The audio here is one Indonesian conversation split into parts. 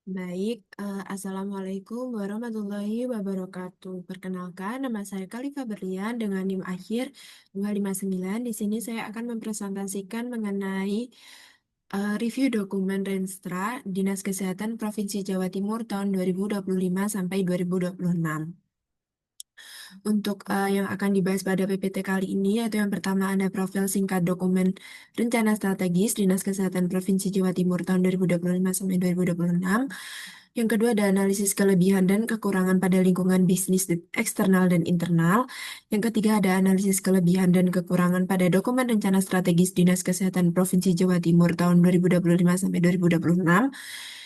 Assalamualaikum warahmatullahi wabarakatuh. Perkenalkan, nama saya Kalifa Berlian dengan NIM akhir 259. Di sini saya akan mempresentasikan mengenai review dokumen Renstra Dinas Kesehatan Provinsi Jawa Timur tahun 2025 sampai 2026. Untuk yang akan dibahas pada PPT kali ini, yaitu yang pertama ada profil singkat dokumen Rencana Strategis Dinas Kesehatan Provinsi Jawa Timur tahun 2025 sampai 2026. Yang kedua ada analisis kelebihan dan kekurangan pada lingkungan bisnis eksternal dan internal. Yang ketiga ada analisis kelebihan dan kekurangan pada dokumen rencana strategis Dinas Kesehatan Provinsi Jawa Timur tahun 2025 sampai 2026.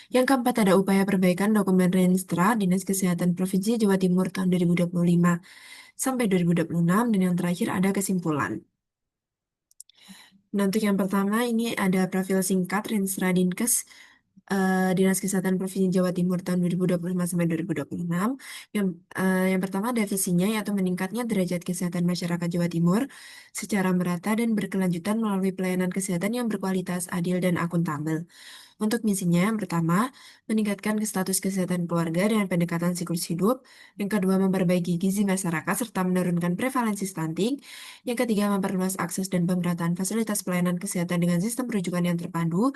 Yang keempat ada upaya perbaikan dokumen Renstra Dinas Kesehatan Provinsi Jawa Timur tahun 2025 sampai 2026. Dan yang terakhir ada kesimpulan. Nah, untuk yang pertama ini ada profil singkat Renstra Dinkes Dinas Kesehatan Provinsi Jawa Timur tahun 2025 sampai 2026. Yang pertama ada visinya yaitu meningkatnya derajat kesehatan masyarakat Jawa Timur secara merata dan berkelanjutan melalui pelayanan kesehatan yang berkualitas, adil, dan akuntabel. Untuk misinya, yang pertama, meningkatkan status kesehatan keluarga dengan pendekatan siklus hidup. Yang kedua, memperbaiki gizi masyarakat serta menurunkan prevalensi stunting. Yang ketiga, memperluas akses dan pemerataan fasilitas pelayanan kesehatan dengan sistem rujukan yang terpadu.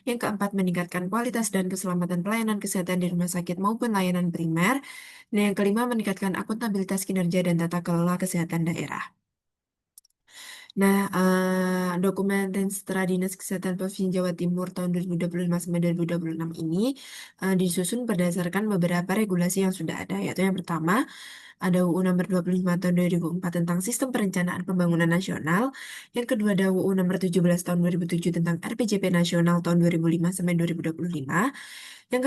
Yang keempat, meningkatkan kualitas dan keselamatan pelayanan kesehatan di rumah sakit maupun layanan primer. Dan yang kelima, meningkatkan akuntabilitas kinerja dan tata kelola kesehatan daerah. Nah, dokumen Renstra Dinas Kesehatan Provinsi Jawa Timur tahun 2025 sampai 2026 ini disusun berdasarkan beberapa regulasi yang sudah ada, yaitu yang pertama ada UU Nomor 25 Tahun 2004 tentang Sistem Perencanaan Pembangunan Nasional, yang kedua ada UU Nomor 17 Tahun 2007 tentang RPJP Nasional tahun 2005 sampai 2025, yang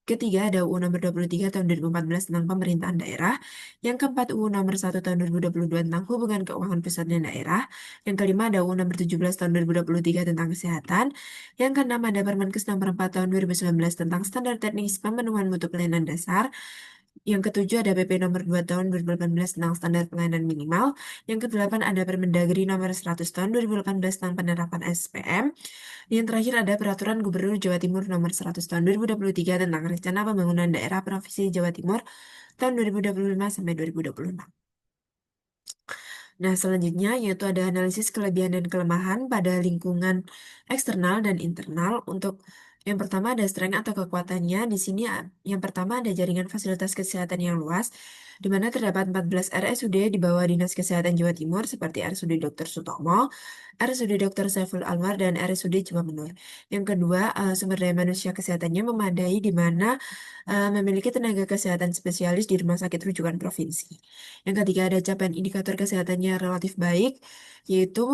ketiga ada UU Nomor 23 Tahun 2014 tentang Pemerintahan Daerah, yang keempat UU Nomor 1 Tahun 2022 tentang Hubungan Keuangan Pusat dan Daerah, yang kelima ada UU Nomor 17 Tahun 2023 tentang Kesehatan, yang keenam ada Permenkes Nomor 4 Tahun 2019 tentang Standar Teknis Pemenuhan Mutu Pelayanan Dasar, yang ketujuh ada PP Nomor 2 Tahun 2018 tentang Standar Pelayanan Minimal, yang kedelapan ada Permendagri Nomor 100 Tahun 2018 tentang Penerapan SPM, yang terakhir ada Peraturan Gubernur Jawa Timur Nomor 100 Tahun 2023 tentang Rencana Pembangunan Daerah Provinsi Jawa Timur tahun 2025 sampai 2026. Nah, selanjutnya yaitu ada analisis kelebihan dan kelemahan pada lingkungan eksternal dan internal. Untuk yang pertama ada strength atau kekuatannya. Di sini yang pertama ada jaringan fasilitas kesehatan yang luas, di mana terdapat 14 RSUD di bawah Dinas Kesehatan Jawa Timur seperti RSUD Dr. Sutomo, RSUD Dr. Saiful Anwar, dan RSUD Cibamenur. Yang kedua, sumber daya manusia kesehatannya memadai di mana memiliki tenaga kesehatan spesialis di rumah sakit rujukan provinsi. Yang ketiga ada capaian indikator kesehatannya relatif baik, yaitu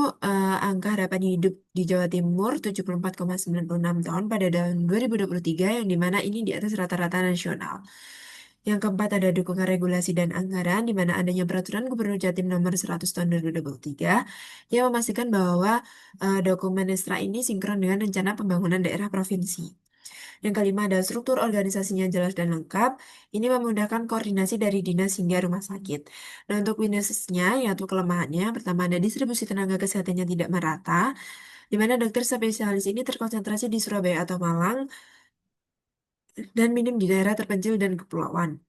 angka harapan hidup di Jawa Timur 74,96 tahun pada tahun 2023, yang dimana ini di atas rata-rata nasional. Yang keempat ada dukungan regulasi dan anggaran, di mana adanya peraturan Gubernur Jatim nomor 100 tahun 2023 yang memastikan bahwa dokumen Estra ini sinkron dengan rencana pembangunan daerah provinsi. Yang kelima ada struktur organisasinya jelas dan lengkap. Ini memudahkan koordinasi dari dinas hingga rumah sakit. Nah, untuk minusnya yaitu kelemahannya, pertama ada distribusi tenaga kesehatan yang tidak merata, di mana dokter spesialis ini terkonsentrasi di Surabaya atau Malang dan minim di daerah terpencil dan kepulauan.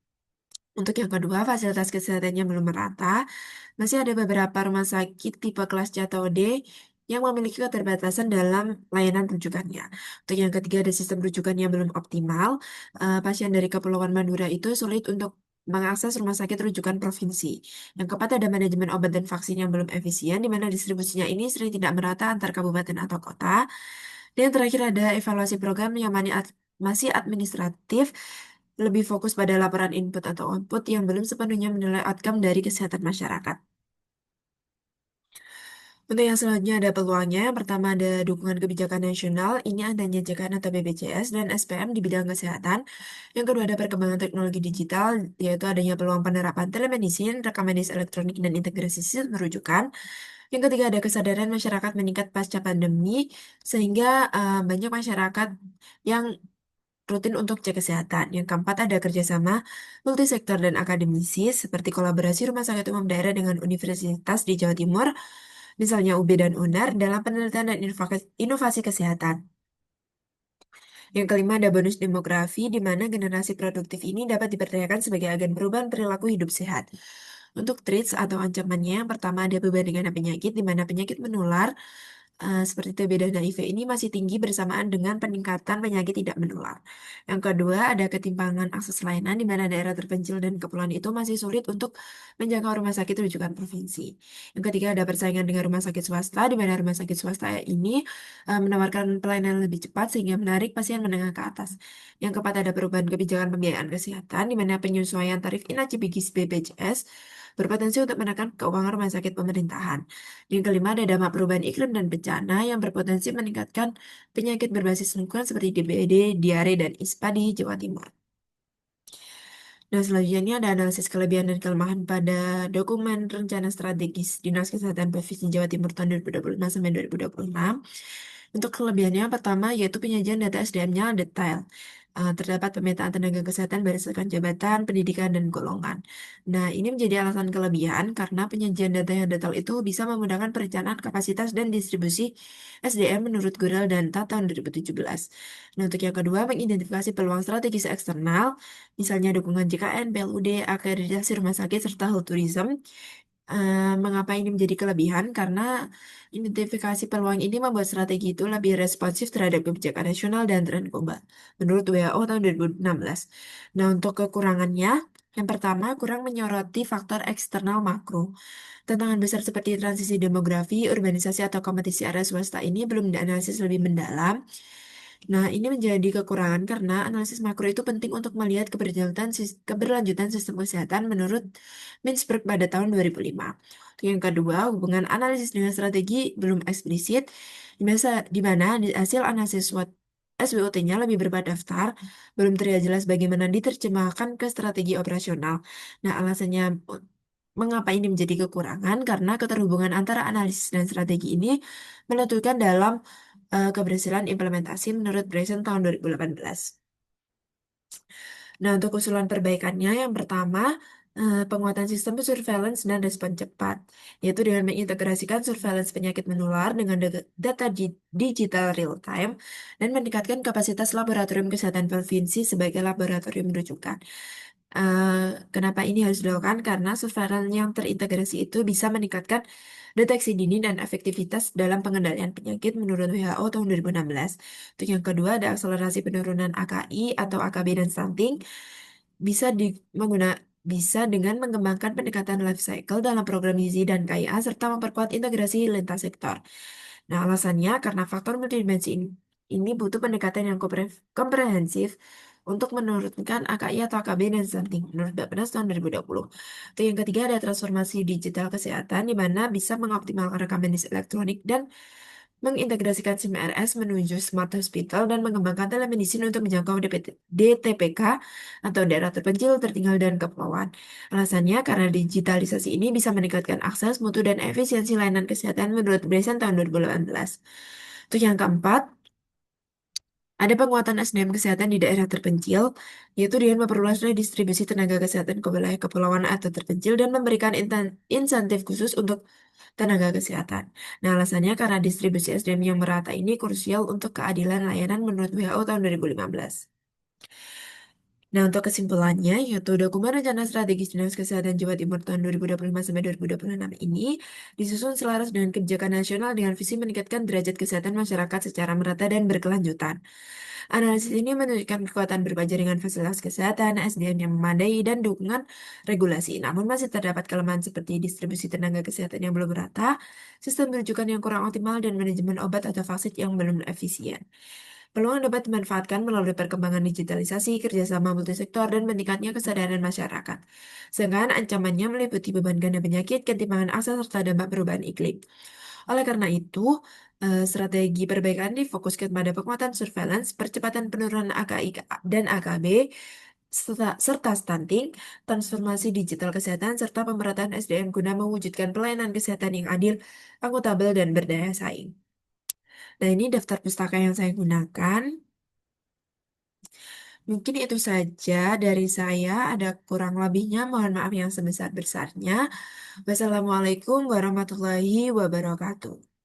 Untuk yang kedua, fasilitas kesehatannya belum merata. Masih ada beberapa rumah sakit tipe kelas C atau D yang memiliki keterbatasan dalam layanan rujukannya. Untuk yang ketiga, ada sistem rujukan yang belum optimal. Pasien dari Kepulauan Madura itu sulit untuk mengakses rumah sakit rujukan provinsi. Yang keempat, ada manajemen obat dan vaksin yang belum efisien, di mana distribusinya ini sering tidak merata antar kabupaten atau kota. Dan yang terakhir, ada evaluasi program yang masih administratif, lebih fokus pada laporan input atau output yang belum sepenuhnya menilai outcome dari kesehatan masyarakat. Untuk yang selanjutnya ada peluangnya. Yang pertama ada dukungan kebijakan nasional. Ini adanya JKN atau BPJS dan SPM di bidang kesehatan. Yang kedua ada perkembangan teknologi digital, yaitu adanya peluang penerapan telemedicine, rekam medis elektronik, dan integrasi sistem rujukan. Yang ketiga ada kesadaran masyarakat meningkat pasca pandemi, sehingga banyak masyarakat yang rutin untuk cek kesehatan. Yang keempat ada kerjasama multisektor dan akademisi, seperti kolaborasi rumah sakit umum daerah dengan universitas di Jawa Timur, misalnya UB dan UNER, dalam penelitian dan inovasi kesehatan. Yang kelima ada bonus demografi, di mana generasi produktif ini dapat diperdayakan sebagai agen perubahan perilaku hidup sehat. Untuk traits atau ancamannya, yang pertama ada beban dengan penyakit, di mana penyakit menular seperti TB dan HIV ini masih tinggi bersamaan dengan peningkatan penyakit tidak menular. Yang kedua, ada ketimpangan akses layanan di mana daerah terpencil dan kepulauan itu masih sulit untuk menjangkau rumah sakit rujukan provinsi. Yang ketiga, ada persaingan dengan rumah sakit swasta, di mana rumah sakit swasta ini menawarkan pelayanan lebih cepat sehingga menarik pasien menengah ke atas. Yang keempat, ada perubahan kebijakan pembiayaan kesehatan, di mana penyesuaian tarif inacip BPJS berpotensi untuk menekan keuangan rumah sakit pemerintahan. Yang kelima, ada dampak perubahan iklim dan bencana yang berpotensi meningkatkan penyakit berbasis lingkungan seperti DBD, diare, dan ISPA di Jawa Timur. Nah, selanjutnya ini ada analisis kelebihan dan kelemahan pada dokumen rencana strategis Dinas Kesehatan Provinsi Jawa Timur tahun 2025 sampai 2026. Untuk kelebihannya, pertama yaitu penyajian data SDM-nya detail. Terdapat pemetaan tenaga kesehatan berdasarkan jabatan, pendidikan, dan golongan. Nah, ini menjadi alasan kelebihan karena penyajian data yang detail itu bisa memudahkan perencanaan kapasitas dan distribusi SDM menurut Gurel dan Ta tahun 2017. Nah, untuk yang kedua, mengidentifikasi peluang strategis eksternal, misalnya dukungan JKN, PLUD, akreditasi rumah sakit, serta health tourism. Mengapa ini menjadi kelebihan? Karena identifikasi peluang ini membuat strategi itu lebih responsif terhadap kebijakan nasional dan tren global, menurut WHO tahun 2016. Nah, untuk kekurangannya, yang pertama, kurang menyoroti faktor eksternal makro. Tantangan besar seperti transisi demografi, urbanisasi, atau kompetisi area swasta ini belum dianalisis lebih mendalam. Nah, ini menjadi kekurangan karena analisis makro itu penting untuk melihat keberlanjutan sistem kesehatan menurut Mintzberg pada tahun 2005. Untuk yang kedua, hubungan analisis dengan strategi belum eksplisit, di mana hasil analisis SWOT SWOT-nya lebih berdaftar, belum terlihat jelas bagaimana diterjemahkan ke strategi operasional. Nah, alasannya mengapa ini menjadi kekurangan? Karena keterhubungan antara analisis dan strategi ini menentukan dalam keberhasilan implementasi menurut Bryson tahun 2018. Nah, untuk usulan perbaikannya, yang pertama, penguatan sistem surveillance dan respon cepat, yaitu dengan mengintegrasikan surveillance penyakit menular dengan data digital real time dan meningkatkan kapasitas laboratorium kesehatan provinsi sebagai laboratorium rujukan. Kenapa ini harus dilakukan? Karena surveillance yang terintegrasi itu bisa meningkatkan deteksi dini dan efektivitas dalam pengendalian penyakit menurut WHO tahun 2016. Untuk yang kedua, ada akselerasi penurunan AKI atau AKB dan stunting bisa di, mengguna, bisa dengan mengembangkan pendekatan life cycle dalam program gizi dan KIA serta memperkuat integrasi lintas sektor. Nah, alasannya karena faktor multidimensi ini butuh pendekatan yang komprehensif untuk menurunkan AKI atau AKB dan stunting menurut Bappenas tahun 2020. Untuk yang ketiga ada transformasi digital kesehatan di mana bisa mengoptimalkan rekam medis elektronik dan mengintegrasikan SIM RS menuju smart hospital dan mengembangkan telemedicine untuk menjangkau DTPK atau daerah terpencil, tertinggal, dan kepulauan. Alasannya karena digitalisasi ini bisa meningkatkan akses, mutu, dan efisiensi layanan kesehatan menurut Bryson tahun 2018. Untuk yang keempat, ada penguatan SDM kesehatan di daerah terpencil, yaitu dengan memperluas redistribusi tenaga kesehatan ke wilayah kepulauan atau terpencil dan memberikan insentif khusus untuk tenaga kesehatan. Nah, alasannya karena distribusi SDM yang merata ini krusial untuk keadilan layanan menurut WHO tahun 2015. Nah, untuk kesimpulannya, yaitu dokumen rencana strategis Dinas Kesehatan Jawa Timur tahun 2025 sampai 2026 ini disusun selaras dengan kebijakan nasional dengan visi meningkatkan derajat kesehatan masyarakat secara merata dan berkelanjutan. Analisis ini menunjukkan kekuatan berupa jaringan fasilitas kesehatan, SDM yang memadai, dan dukungan regulasi. Namun masih terdapat kelemahan seperti distribusi tenaga kesehatan yang belum merata, sistem rujukan yang kurang optimal, dan manajemen obat atau vaksin yang belum efisien. Peluang dapat dimanfaatkan melalui perkembangan digitalisasi, kerjasama multisektor, dan meningkatnya kesadaran masyarakat. Sedangkan ancamannya meliputi beban ganda penyakit, ketimpangan akses, serta dampak perubahan iklim. Oleh karena itu, strategi perbaikan difokuskan pada penguatan surveillance, percepatan penurunan AKI dan AKB, serta stunting, transformasi digital kesehatan, serta pemerataan SDM guna mewujudkan pelayanan kesehatan yang adil, akuntabel, dan berdaya saing. Nah, ini daftar pustaka yang saya gunakan. Mungkin itu saja dari saya. Ada kurang lebihnya, mohon maaf yang sebesar-besarnya. Wassalamualaikum warahmatullahi wabarakatuh.